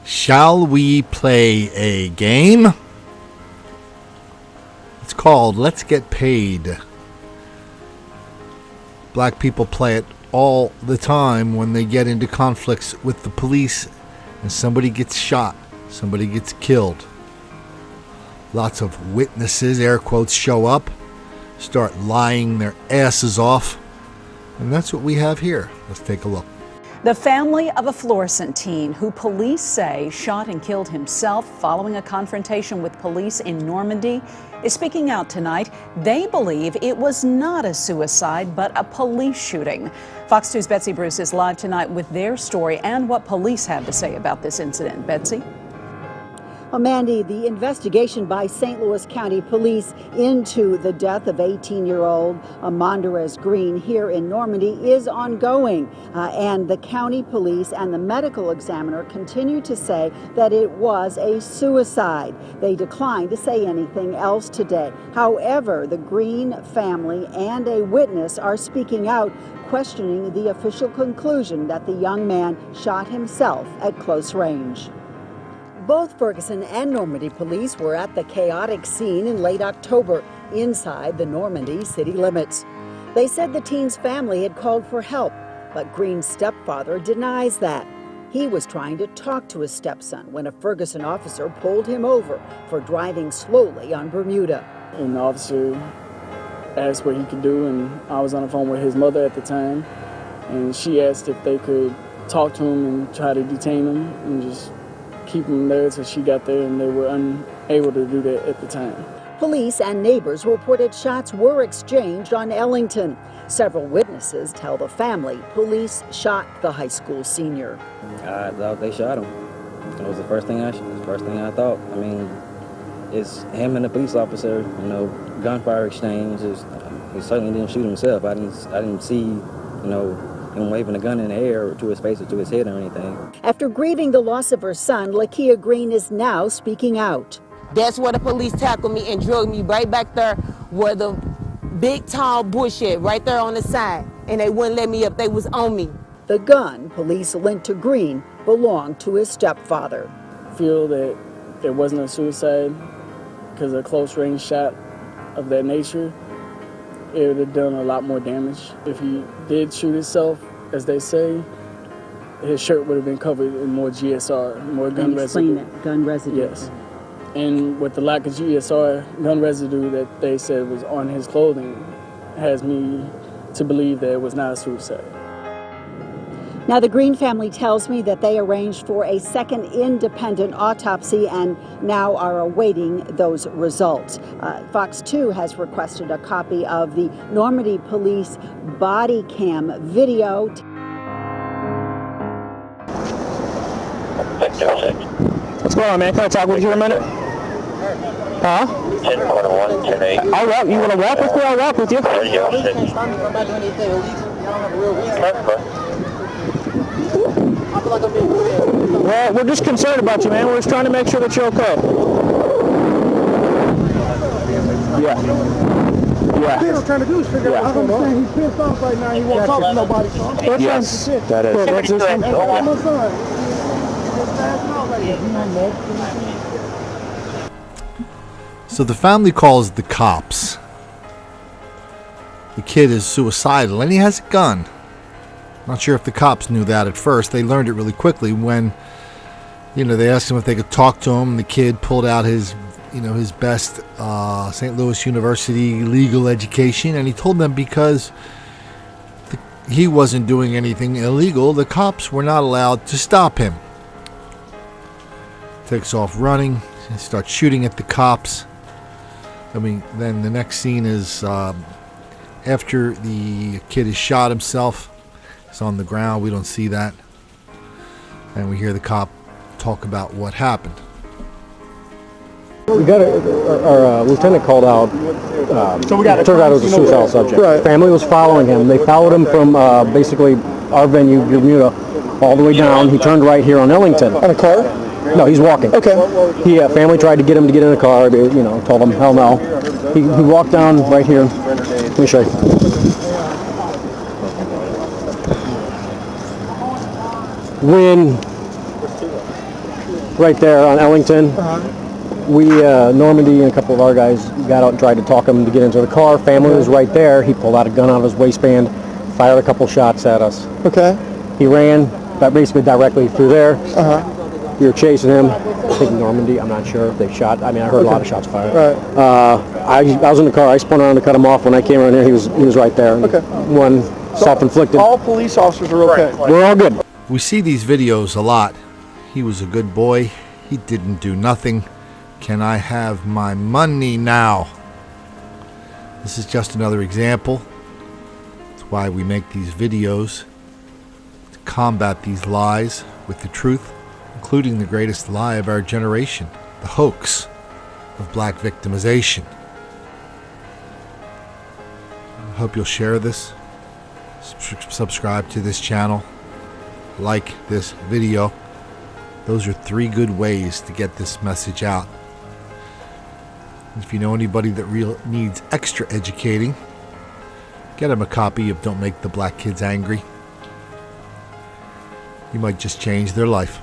Shall we play a game? It's called Let's Get Paid. Black people play it all the time when they get into conflicts with the police and somebody gets shot, somebody gets killed. Lots of witnesses, air quotes, show up, start lying their asses off, and that's what we have here. Let's take a look. The family of a Florissant teen who police say shot and killed himself following a confrontation with police in Normandy is speaking out tonight. They believe it was not a suicide, but a police shooting. Fox 2's Betsy Bruce is live tonight with their story and what police have to say about this incident. Betsy? Well, Mandy, the investigation by St. Louis County Police into the death of 18-year-old Monderez Green here in Normandy is ongoing. And the county police and the medical examiner continue to say that it was a suicide. They declined to say anything else today. However, the Green family and a witness are speaking out, questioning the official conclusion that the young man shot himself at close range. Both Ferguson and Normandy police were at the chaotic scene in late October inside the Normandy city limits. They said the teen's family had called for help, but Green's stepfather denies that. He was trying to talk to his stepson when a Ferguson officer pulled him over for driving slowly on Bermuda. And the officer asked what he could do, and I was on the phone with his mother at the time, and she asked if they could talk to him and try to detain him and just keep him there until she got there, and they were unable to do that at the time. Police and neighbors reported shots were exchanged on Ellington. Several witnesses tell the family police shot the high school senior. I thought they shot him. It was the first thing I thought. I mean, it's him and the police officer, gunfire exchange. He certainly didn't shoot himself. I didn't see, him waving a gun in the air to his face or to his head or anything. After grieving the loss of her son, Lakia Green is now speaking out. That's where the police tackled me and drug me right back there where the big tall bush is, right there on the side. And they wouldn't let me up. They was on me. The gun police linked to Green belonged to his stepfather. I feel that it wasn't a suicide because a close range shot of that nature, it would have done a lot more damage. If he did shoot himself, as they say, his shirt would have been covered in more GSR, more gun residue. That, gun residue. Yes. And with the lack of GSR, gun residue that they said was on his clothing has me to believe that it was not a suicide. Now, the Green family tells me that they arranged for a second independent autopsy and now are awaiting those results. Fox 2 has requested a copy of the Normandy police body cam video. What's going on, man? Can I talk with you for a minute? Huh? 10.1, 10.8. I'll walk. You want to walk with me? I'll walk with you. Well, we're just concerned about you, man. We're just trying to make sure that you're okay. Yeah. Yeah. What he's trying to do is figure out. I understand he's pissed off right now. He won't talk to nobody. So Yes, that is. So the family calls the cops. The kid is suicidal and he has a gun. Not sure if the cops knew that at first. They learned it really quickly when, they asked him if they could talk to him. The kid pulled out his best St. Louis University legal education, and he told them because he wasn't doing anything illegal, the cops were not allowed to stop him. Takes off running, he starts shooting at the cops. Then the next scene is after the kid has shot himself. He's on the ground. We don't see that. And we hear the cop talk about what happened. We got our lieutenant called out. So we got turned out it was a suicidal subject. Right. Family was following him. They followed him from basically our venue, Bermuda, all the way down. He turned right here on Ellington. On a car? No, he's walking. Okay. Family tried to get him to get in a car. They, told him hell no. He walked down right here. Let me show you. right there on Ellington. We, Normandy and a couple of our guys got out and tried to talk him to get into the car. Family was right there. He pulled out a gun out of his waistband, fired a couple shots at us. Okay. He ran basically directly through there. We were chasing him. I think Normandy, I'm not sure if they shot. I mean, I heard a lot of shots fired. Right. I was in the car. I spun around to cut him off. When I came around here, he was right there. Okay. One self-inflicted. All police officers are okay. We're all good. We see these videos a lot. He was a good boy. He didn't do nothing. Can I have my money now? This is just another example. That's why we make these videos, to combat these lies with the truth, including the greatest lie of our generation, the hoax of black victimization. I hope you'll share this, subscribe to this channel, like this video. Those are 3 good ways to get this message out. If you know anybody that needs extra educating, get them a copy of Don't Make the Black Kids Angry. You might just change their life.